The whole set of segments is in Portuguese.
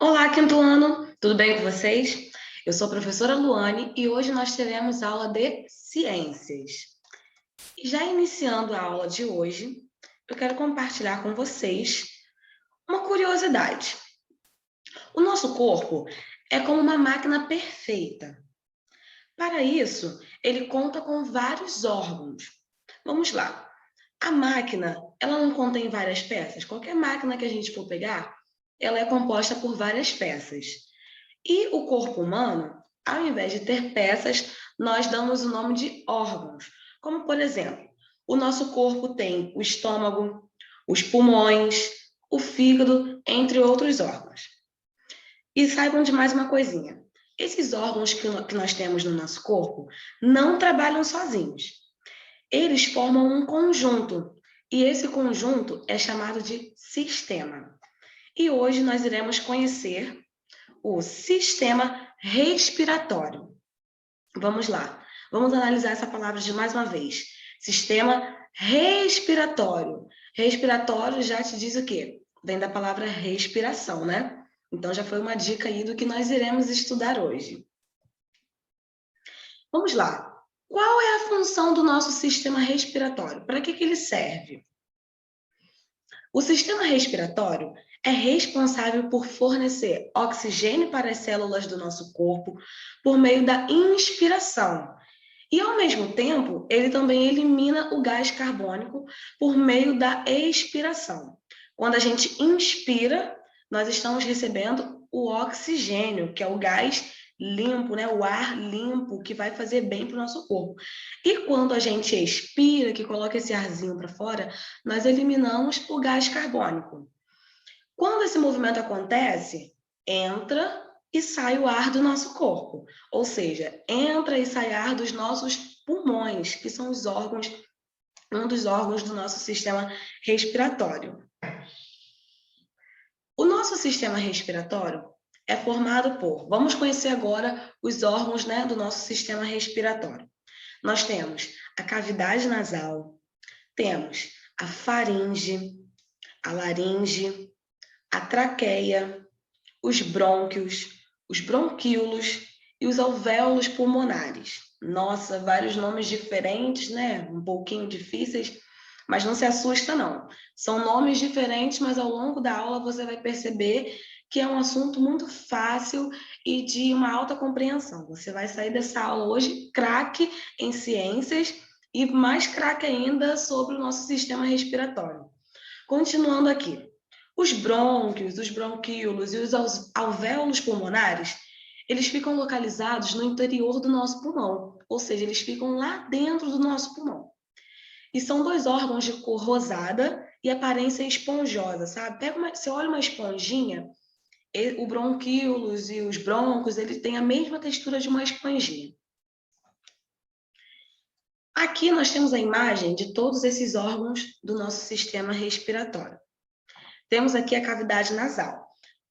Olá, quinto ano, tudo bem com vocês? Eu sou a professora Luane e hoje nós teremos aula de ciências. E já iniciando a aula de hoje, eu quero compartilhar com vocês uma curiosidade. O nosso corpo é como uma máquina perfeita. Para isso, ele conta com vários órgãos. Vamos lá. A máquina, ela não contém várias peças. Qualquer máquina que a gente for pegar, ela é composta por várias peças. E o corpo humano, ao invés de ter peças, nós damos o nome de órgãos. Como, por exemplo, o nosso corpo tem o estômago, os pulmões, o fígado, entre outros órgãos. E saibam de mais uma coisinha: esses órgãos que nós temos no nosso corpo não trabalham sozinhos. Eles formam um conjunto, e esse conjunto é chamado de sistema. E hoje nós iremos conhecer o sistema respiratório. Vamos lá, vamos analisar essa palavra de mais uma vez. Sistema respiratório. Respiratório já te diz o quê? Vem da palavra respiração, né? Então já foi uma dica aí do que nós iremos estudar hoje. Vamos lá. Qual é a função do nosso sistema respiratório? Para que ele serve? O sistema respiratório é responsável por fornecer oxigênio para as células do nosso corpo por meio da inspiração. E, ao mesmo tempo, ele também elimina o gás carbônico por meio da expiração. Quando a gente inspira, nós estamos recebendo o oxigênio, que é o gás limpo, né? O ar limpo que vai fazer bem para o nosso corpo. E quando a gente expira, que coloca esse arzinho para fora, nós eliminamos o gás carbônico. Quando esse movimento acontece, entra e sai o ar do nosso corpo, ou seja, entra e sai ar dos nossos pulmões, que são os órgãos, um dos órgãos do nosso sistema respiratório. O nosso sistema respiratório é formado por, vamos conhecer agora os órgãos, né, do nosso sistema respiratório. Nós temos a cavidade nasal, temos a faringe, a laringe, a traqueia, os brônquios, os bronquíolos e os alvéolos pulmonares. Nossa, vários nomes diferentes, né? Um pouquinho difíceis, mas não se assusta não. São nomes diferentes, mas ao longo da aula você vai perceber que é um assunto muito fácil e de uma alta compreensão. Você vai sair dessa aula hoje craque em ciências e mais craque ainda sobre o nosso sistema respiratório. Continuando aqui. Os brônquios, os bronquíolos e os alvéolos pulmonares, eles ficam localizados no interior do nosso pulmão, ou seja, eles ficam lá dentro do nosso pulmão. E são dois órgãos de cor rosada e aparência esponjosa, sabe? Você olha uma esponjinha, o bronquíolos e os broncos, eles têm a mesma textura de uma esponjinha. Aqui nós temos a imagem de todos esses órgãos do nosso sistema respiratório. Temos aqui a cavidade nasal.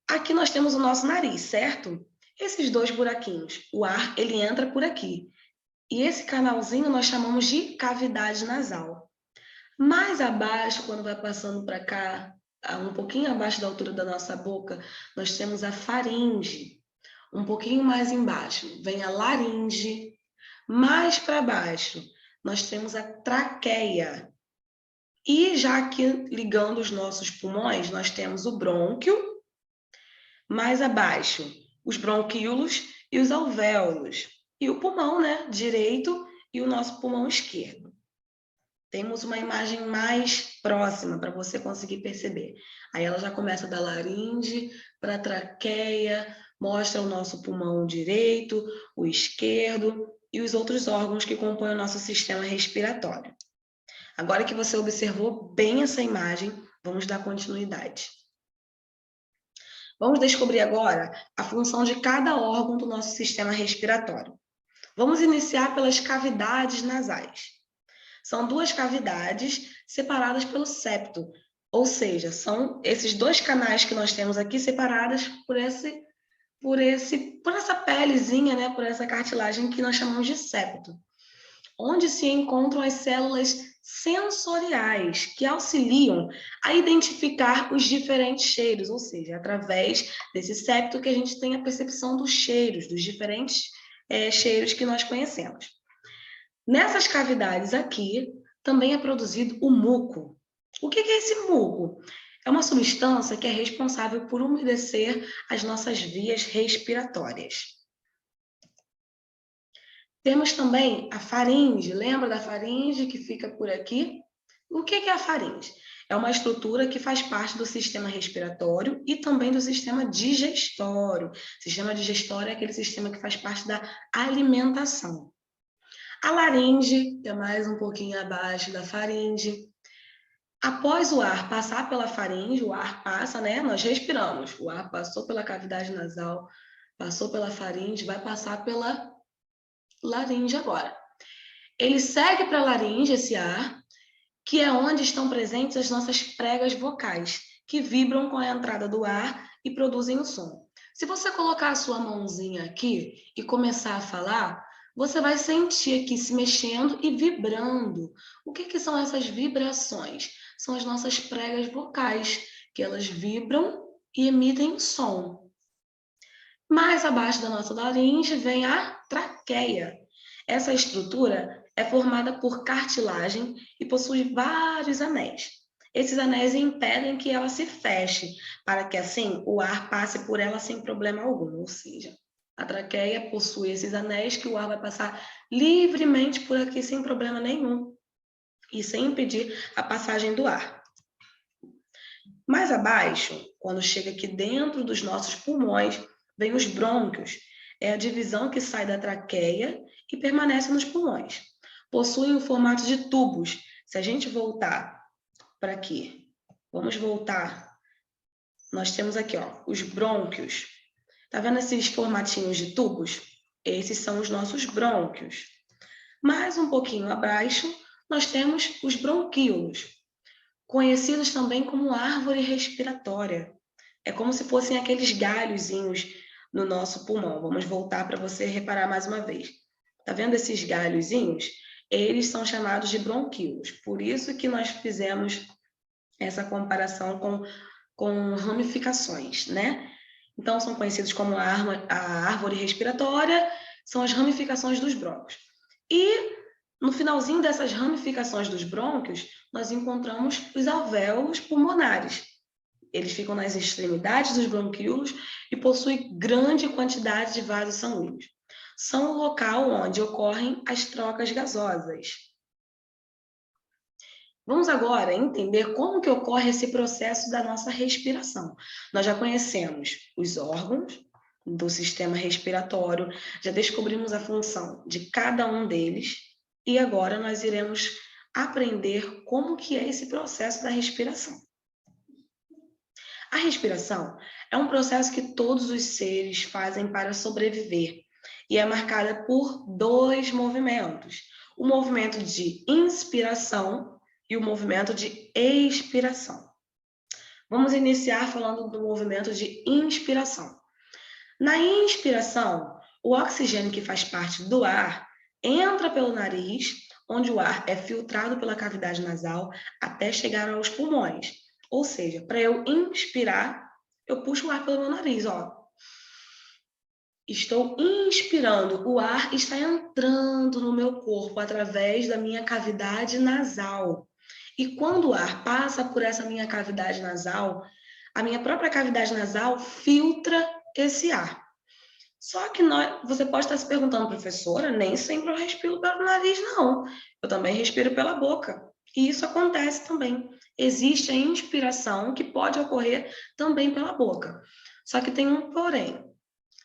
Aqui nós temos o nosso nariz, certo? Esses dois buraquinhos, o ar, ele entra por aqui. E esse canalzinho nós chamamos de cavidade nasal. Mais abaixo, quando vai passando para cá, um pouquinho abaixo da altura da nossa boca, nós temos a faringe. Um pouquinho mais embaixo, vem a laringe. Mais para baixo, nós temos a traqueia. E já aqui ligando os nossos pulmões, nós temos o brônquio. Mais abaixo, os bronquíolos e os alvéolos. E o pulmão, né, direito e o nosso pulmão esquerdo. Temos uma imagem mais próxima para você conseguir perceber. Aí ela já começa da laringe para a traqueia, mostra o nosso pulmão direito, o esquerdo e os outros órgãos que compõem o nosso sistema respiratório. Agora que você observou bem essa imagem, vamos dar continuidade. Vamos descobrir agora a função de cada órgão do nosso sistema respiratório. Vamos iniciar pelas cavidades nasais. São duas cavidades separadas pelo septo, ou seja, são esses dois canais que nós temos aqui separadas por essa pelezinha, né, por essa cartilagem que nós chamamos de septo. onde se encontram as células sensoriais, que auxiliam a identificar os diferentes cheiros, ou seja, através desse septo que a gente tem a percepção dos cheiros, dos diferentes cheiros que nós conhecemos. Nessas cavidades aqui, também é produzido o muco. O que é esse muco? É uma substância que é responsável por umedecer as nossas vias respiratórias. Temos também a faringe. Lembra da faringe que fica por aqui? O que é a faringe? É uma estrutura que faz parte do sistema respiratório e também do sistema digestório. O sistema digestório é aquele sistema que faz parte da alimentação. A laringe é mais um pouquinho abaixo da faringe. Após o ar passar pela faringe, o ar passa, né? Nós respiramos. O ar passou pela cavidade nasal, passou pela faringe, vai passar pela laringe agora. Ele segue para a laringe, esse ar, que é onde estão presentes as nossas pregas vocais, que vibram com a entrada do ar e produzem o som. Se você colocar a sua mãozinha aqui e começar a falar, você vai sentir aqui se mexendo e vibrando. O que são essas vibrações? São as nossas pregas vocais, que elas vibram e emitem som. Mais abaixo da nossa laringe vem a traqueia. Essa estrutura é formada por cartilagem e possui vários anéis. Esses anéis impedem que ela se feche, para que assim o ar passe por ela sem problema algum. Ou seja, a traqueia possui esses anéis que o ar vai passar livremente por aqui sem problema nenhum e sem impedir a passagem do ar. Mais abaixo, quando chega aqui dentro dos nossos pulmões, vem os brônquios. É a divisão que sai da traqueia e permanece nos pulmões. Possuem o formato de tubos. Se a gente voltar para aqui, vamos voltar. Nós temos aqui, ó, os brônquios. Tá vendo esses formatinhos de tubos? Esses são os nossos brônquios. Mais um pouquinho abaixo, nós temos os bronquíolos, conhecidos também como árvore respiratória. É como se fossem aqueles galhozinhos no nosso pulmão. Vamos voltar para você reparar mais uma vez. Tá vendo esses galhozinhos? Eles são chamados de bronquíolos. Por isso que nós fizemos essa comparação com ramificações, né? Então, são conhecidos como a árvore respiratória, são as ramificações dos brônquios. E no finalzinho dessas ramificações dos brônquios, nós encontramos os alvéolos pulmonares. Eles ficam nas extremidades dos bronquíolos e possuem grande quantidade de vasos sanguíneos. São o local onde ocorrem as trocas gasosas. Vamos agora entender como que ocorre esse processo da nossa respiração. Nós já conhecemos os órgãos do sistema respiratório, já descobrimos a função de cada um deles e agora nós iremos aprender como que é esse processo da respiração. A respiração é um processo que todos os seres fazem para sobreviver e é marcada por dois movimentos: o movimento de inspiração e o movimento de expiração. Vamos iniciar falando do movimento de inspiração. Na inspiração, o oxigênio que faz parte do ar entra pelo nariz, onde o ar é filtrado pela cavidade nasal até chegar aos pulmões. Ou seja, para eu inspirar, eu puxo o ar pelo meu nariz, ó. Estou inspirando, o ar está entrando no meu corpo através da minha cavidade nasal. E quando o ar passa por essa minha cavidade nasal, a minha própria cavidade nasal filtra esse ar. Só que você pode estar se perguntando, professora, nem sempre eu respiro pelo nariz, não. Eu também respiro pela boca. E isso acontece também. Existe a inspiração que pode ocorrer também pela boca. Só que tem um porém.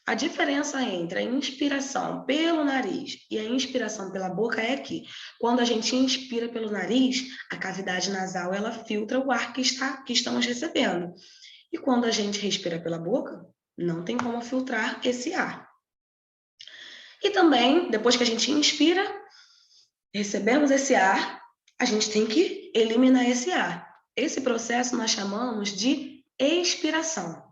A diferença entre a inspiração pelo nariz e a inspiração pela boca é que, quando a gente inspira pelo nariz, a cavidade nasal ela filtra o ar que estamos recebendo. E quando a gente respira pela boca, não tem como filtrar esse ar. E também, depois que a gente inspira, recebemos esse ar, a gente tem que eliminar esse ar. Esse processo nós chamamos de expiração,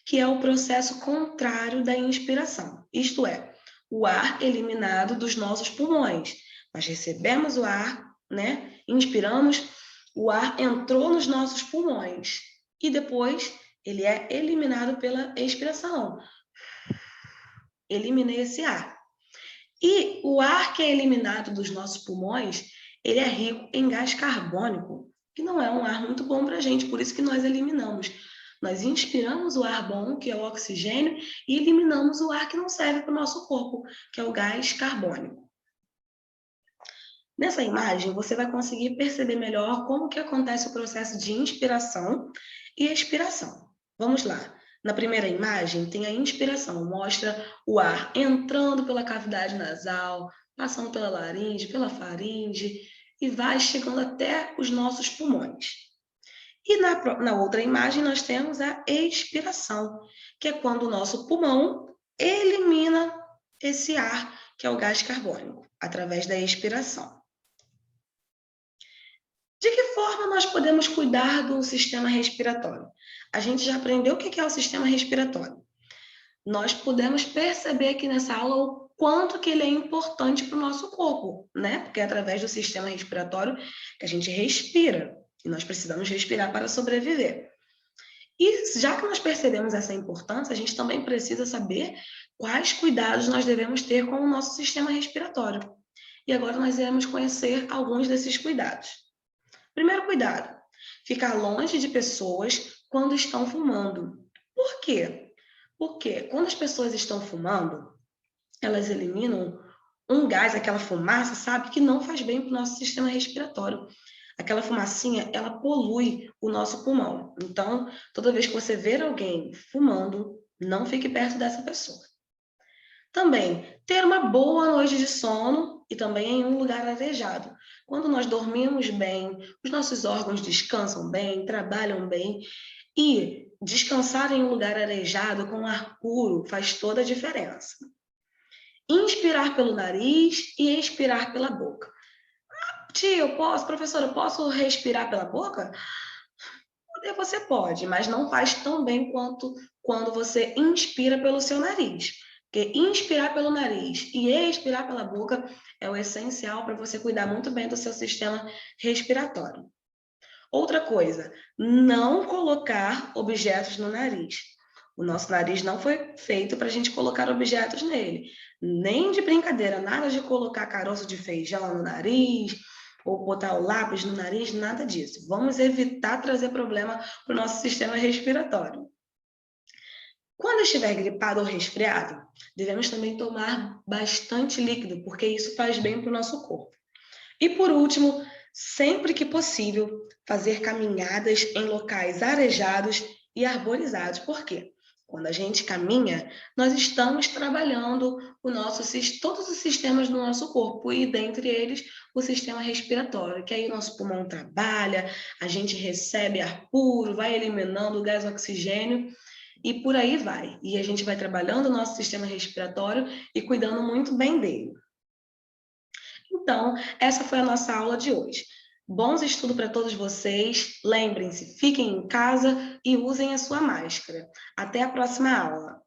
que é o processo contrário da inspiração. Isto é, o ar eliminado dos nossos pulmões. Nós recebemos o ar, né? Inspiramos, o ar entrou nos nossos pulmões e depois ele é eliminado pela expiração. Eliminei esse ar. E o ar que é eliminado dos nossos pulmões, ele é rico em gás carbônico, que não é um ar muito bom para a gente, por isso que nós eliminamos. Nós inspiramos o ar bom, que é o oxigênio, e eliminamos o ar que não serve para o nosso corpo, que é o gás carbônico. Nessa imagem, você vai conseguir perceber melhor como que acontece o processo de inspiração e expiração. Vamos lá. Na primeira imagem, tem a inspiração, mostra o ar entrando pela cavidade nasal, passando pela laringe, pela faringe e vai chegando até os nossos pulmões. E na outra imagem, nós temos a expiração, que é quando o nosso pulmão elimina esse ar, que é o gás carbônico, através da expiração. De que forma nós podemos cuidar do sistema respiratório? A gente já aprendeu o que é o sistema respiratório. Nós podemos perceber aqui nessa aula o quanto que ele é importante para o nosso corpo, né? Porque é através do sistema respiratório que a gente respira. E nós precisamos respirar para sobreviver. E já que nós percebemos essa importância, a gente também precisa saber quais cuidados nós devemos ter com o nosso sistema respiratório. E agora nós iremos conhecer alguns desses cuidados. Primeiro cuidado, ficar longe de pessoas quando estão fumando. Por quê? Porque quando as pessoas estão fumando, elas eliminam um gás, aquela fumaça, sabe, que não faz bem para o nosso sistema respiratório. Aquela fumacinha, ela polui o nosso pulmão. Então, toda vez que você ver alguém fumando, não fique perto dessa pessoa. Também, ter uma boa noite de sono e também em um lugar arejado. Quando nós dormimos bem, os nossos órgãos descansam bem, trabalham bem, e descansar em um lugar arejado com ar puro faz toda a diferença. Inspirar pelo nariz e expirar pela boca. Tia, eu posso, professora, eu posso respirar pela boca? Você pode, mas não faz tão bem quanto quando você inspira pelo seu nariz. Porque inspirar pelo nariz e expirar pela boca é o essencial para você cuidar muito bem do seu sistema respiratório. Outra coisa, não colocar objetos no nariz. O nosso nariz não foi feito para a gente colocar objetos nele. Nem de brincadeira, nada de colocar caroço de feijão no nariz, ou botar o lápis no nariz, nada disso. Vamos evitar trazer problema para o nosso sistema respiratório. Quando estiver gripado ou resfriado, devemos também tomar bastante líquido, porque isso faz bem para o nosso corpo. E por último, sempre que possível, fazer caminhadas em locais arejados e arborizados. Por quê? Quando a gente caminha, nós estamos trabalhando todos os sistemas do nosso corpo, e dentre eles o sistema respiratório, que aí o nosso pulmão trabalha, a gente recebe ar puro, vai eliminando o gás oxigênio, e por aí vai. E a gente vai trabalhando o nosso sistema respiratório e cuidando muito bem dele. Então, essa foi a nossa aula de hoje. Bons estudos para todos vocês. Lembrem-se, fiquem em casa e usem a sua máscara. Até a próxima aula.